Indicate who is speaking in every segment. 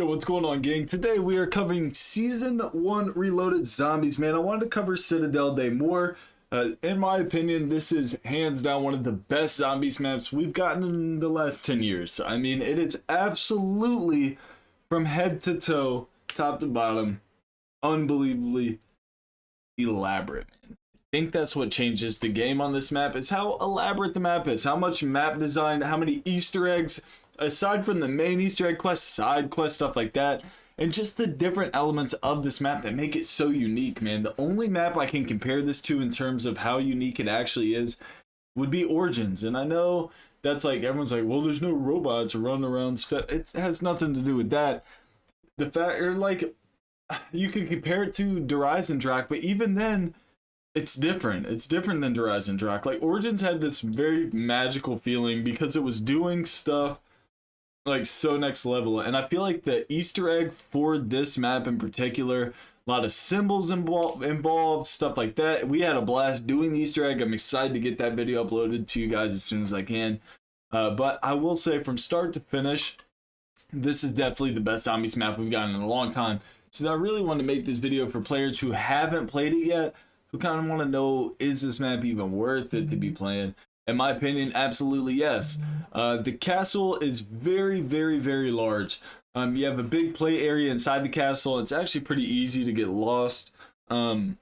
Speaker 1: Yo, what's going on, gang? Today we are covering Season 1 Reloaded Zombies, man. I wanted to cover Citadelle Day more. In my opinion, this is hands down one of the best zombies maps we've gotten in the last 10 years. I mean, it is absolutely, from head to toe, top to bottom, unbelievably elaborate, man. I think that's what changes the game on this map, is how elaborate the map is, how much map design, how many Easter eggs, aside from the main Easter egg quest, side quest, stuff like that, and just the different elements of this map that make it so unique, man. The only map I can compare this to in terms of how unique it actually is would be Origins. And I know that's like, everyone's like, well, there's no robots running around stuff. It has nothing to do with that. The fact, or like, you could compare it to Horizon Drac, but even then, it's different. It's different than Horizon Drac. Like, Origins had this very magical feeling because it was doing stuff like so next level, and I feel like the Easter egg for this map in particular, a lot of symbols involved, stuff like that. We had a blast doing the Easter egg. I'm excited to get that video uploaded to you guys as soon as I can. But I will say, from start to finish, this is definitely the best zombies map we've gotten in a long time. So I really want to make this video for players who haven't played it yet, who kind of want to know, is this map even worth it to be playing? In my opinion, absolutely yes. The castle is very, very, very large. You have a big play area inside the castle. It's actually pretty easy to get lost. You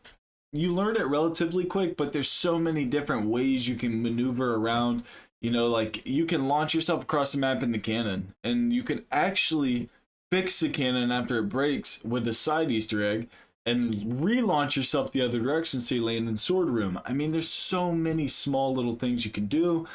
Speaker 1: learn it relatively quick, but there's so many different ways you can maneuver around. You know, like, you can launch yourself across the map in the cannon, and you can actually fix the cannon after it breaks with a side Easter egg and relaunch yourself the other direction so you land in sword room. I mean, there's so many small little things you can do.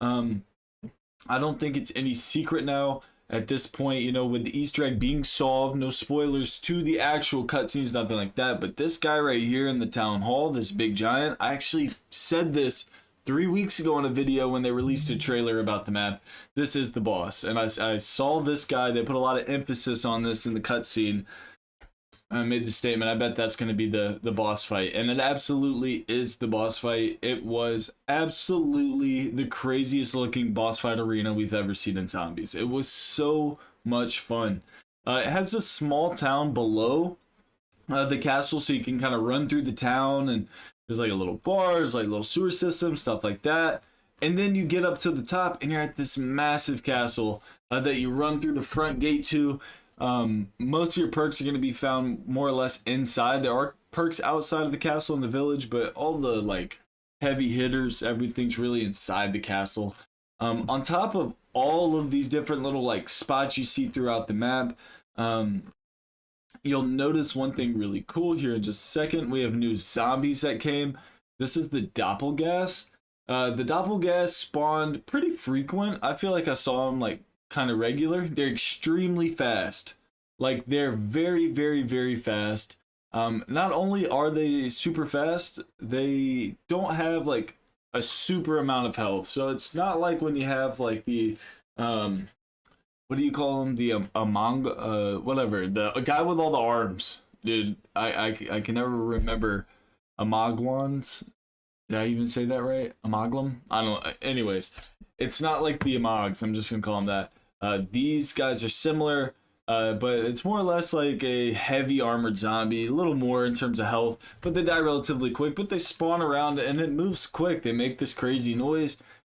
Speaker 1: I don't think it's any secret now at this point, you know, with the Easter egg being solved, no spoilers to the actual cutscenes, nothing like that. But this guy right here in the town hall, this big giant, I actually said this 3 weeks ago in a video when they released a trailer about the map. This is the boss, and I saw this guy. They put a lot of emphasis on this in the cutscene. I made the statement, I bet that's going to be the boss fight. And it absolutely is the boss fight. It was absolutely the craziest looking boss fight arena we've ever seen in zombies. It was so much fun. It has a small town below the castle, so you can kind of run through the town, and there's like a little bars, like little sewer system, stuff like that. And then you get up to the top and you're at this massive castle that you run through the front gate to. Most of your perks are going to be found more or less inside. There are perks outside of the castle in the village, but all the like heavy hitters, everything's really inside the castle. On top of all of these different little like spots you see throughout the map, you'll notice one thing really cool here in just a second. We have new zombies that came. This is the Doppelgas. The Doppelgas spawned pretty frequent. I feel like I saw them like kind of regular. They're extremely fast. Like, they're very, very, very fast. Not only are they super fast, they don't have like a super amount of health. So it's not like when you have like the what do you call them, the whatever, a guy with all the arms, dude. I can never remember. Amagwans. Did I even say that right? Amaglam? I don't know. Anyways, it's not like the Amags. I'm just gonna call them that. These guys are similar, but it's more or less like a heavy armored zombie, a little more in terms of health, but they die relatively quick, but they spawn around and it moves quick. They make this crazy noise.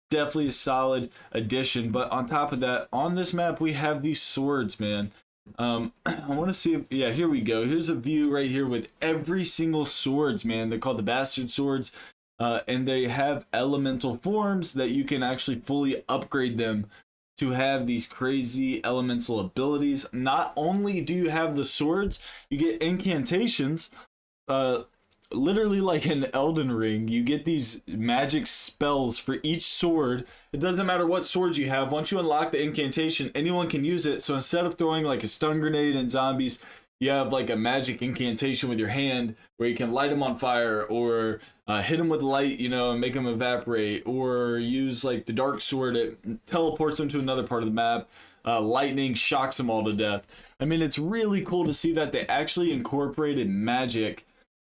Speaker 1: Definitely a solid addition. But on top of that, on this map, we have these swords, man. I want to see if, yeah, here we go. Here's a view right here with every single swords, man. They're called the bastard swords. And they have elemental forms that you can actually fully upgrade them to have these crazy elemental abilities. Not only do you have the swords, you get incantations, literally like in Elden Ring. You get these magic spells for each sword. It doesn't matter what sword you have. Once you unlock the incantation, anyone can use it. So instead of throwing like a stun grenade in zombies, you have like a magic incantation with your hand where you can light them on fire, or hit them with light, you know, and make them evaporate, or use like the dark sword, it teleports them to another part of the map. Lightning shocks them all to death. I mean, it's really cool to see that they actually incorporated magic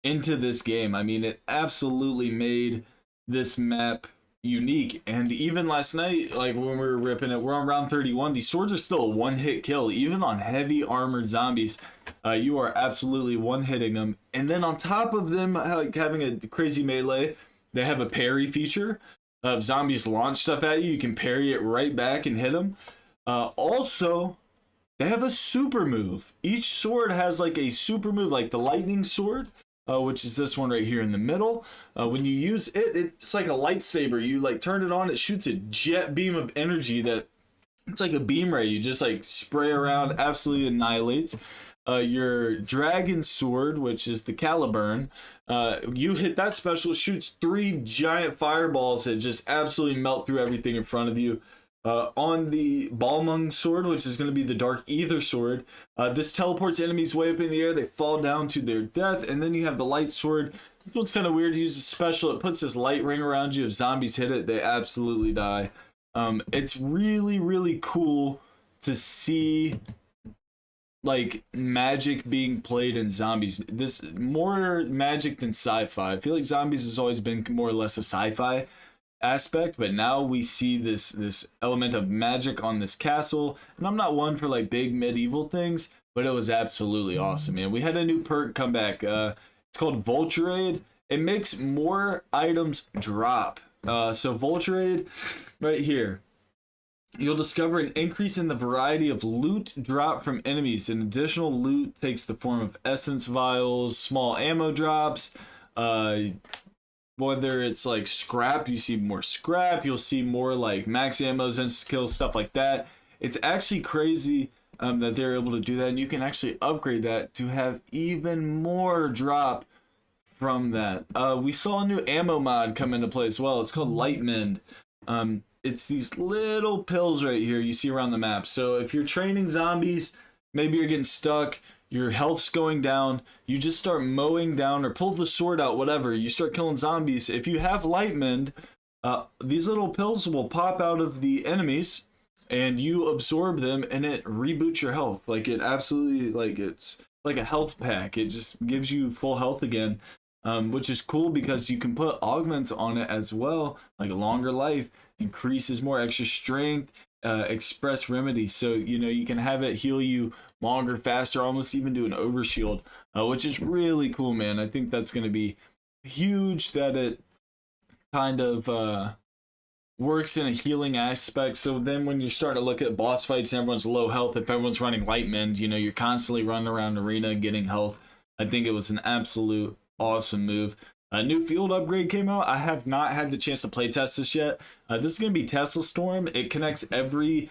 Speaker 1: into this game. I mean, it absolutely made this map unique. And even last night, like when we were ripping it, we're on round 31. These swords are still a one-hit kill, even on heavy armored zombies. You are absolutely one-hitting them. And then on top of them like having a crazy melee, they have a parry feature. If zombies launch stuff at you, you can parry it right back and hit them. Also, they have a super move. Each sword has like a super move, like the lightning sword, which is this one right here in the middle. When you use it, it's like a lightsaber. You like turn it on, it shoots a jet beam of energy that it's like a beam ray. You just like spray around, absolutely annihilates. Your dragon sword, which is the Caliburn, you hit that special, shoots 3 giant fireballs that just absolutely melt through everything in front of you. On the Balmung sword, which is going to be the Dark Ether sword, this teleports enemies way up in the air. They fall down to their death. And then you have the light sword. This one's kind of weird to use a special. It puts this light ring around you. If zombies hit it, they absolutely die. It's really, really cool to see like magic being played in zombies. This more magic than sci-fi. I feel like zombies has always been more or less a sci-fi aspect, but now we see this element of magic on this castle. And I'm not one for like big medieval things, but it was absolutely awesome, man. We had a new perk come back. It's called Vulturade. It makes more items drop. So Vulturade right here, you'll discover an increase in the variety of loot drop from enemies. An additional loot takes the form of essence vials, small ammo drops, whether it's like scrap, you see more scrap, you'll see more like max ammos and skills, stuff like that. It's actually crazy that they're able to do that, and you can actually upgrade that to have even more drop from that. We saw a new ammo mod come into play as well. It's called Light Mend. It's these little pills right here you see around the map. So if you're training zombies, maybe you're getting stuck, your health's going down, you just start mowing down or pull the sword out, whatever. You start killing zombies. If you have Light Mend, these little pills will pop out of the enemies and you absorb them and it reboots your health. Like it absolutely, like it's like a health pack. It just gives you full health again, which is cool because you can put augments on it as well, like a longer life, increases more extra strength, express remedy. So, you know, you can have it heal you longer, faster, almost even do an overshield, which is really cool, man. I think that's going to be huge that it kind of works in a healing aspect. So then when you're starting to look at boss fights and everyone's low health, if everyone's running Light Mend, you know, you're constantly running around the arena getting health. I think it was an absolute awesome move. A new field upgrade came out. I have not had the chance to play test this yet. This is going to be Tesla Storm. It connects every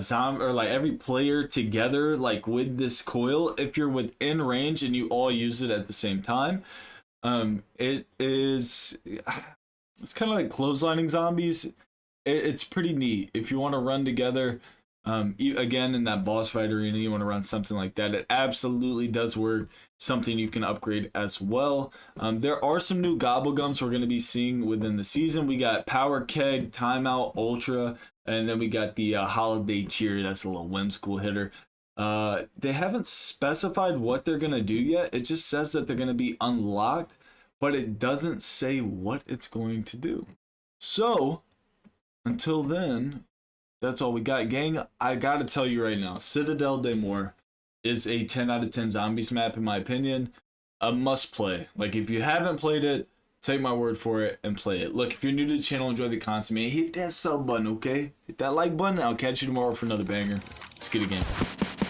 Speaker 1: zombie or like every player together, like with this coil. If you're within range and you all use it at the same time, it's kind of like clotheslining zombies. It's pretty neat. If you want to run together, again in that boss fight arena, you want to run something like that. It absolutely does work. Something you can upgrade as well. There are some new gobblegums we're going to be seeing within the season. We got Power Keg, Timeout, Ultra, and then we got the Holiday Cheer. That's a little whimsical hitter. They haven't specified what they're going to do yet. It just says that they're going to be unlocked, but it doesn't say what it's going to do. So until then, that's all we got, gang. I got to tell you right now, Citadelle des Morts is a 10 out of 10 zombies map, in my opinion. A must play. Like, if you haven't played it, take my word for it and play it. Look, if you're new to the channel, enjoy the content, man, hit that sub button, okay? Hit that like button. I'll catch you tomorrow for another banger. Let's get it again.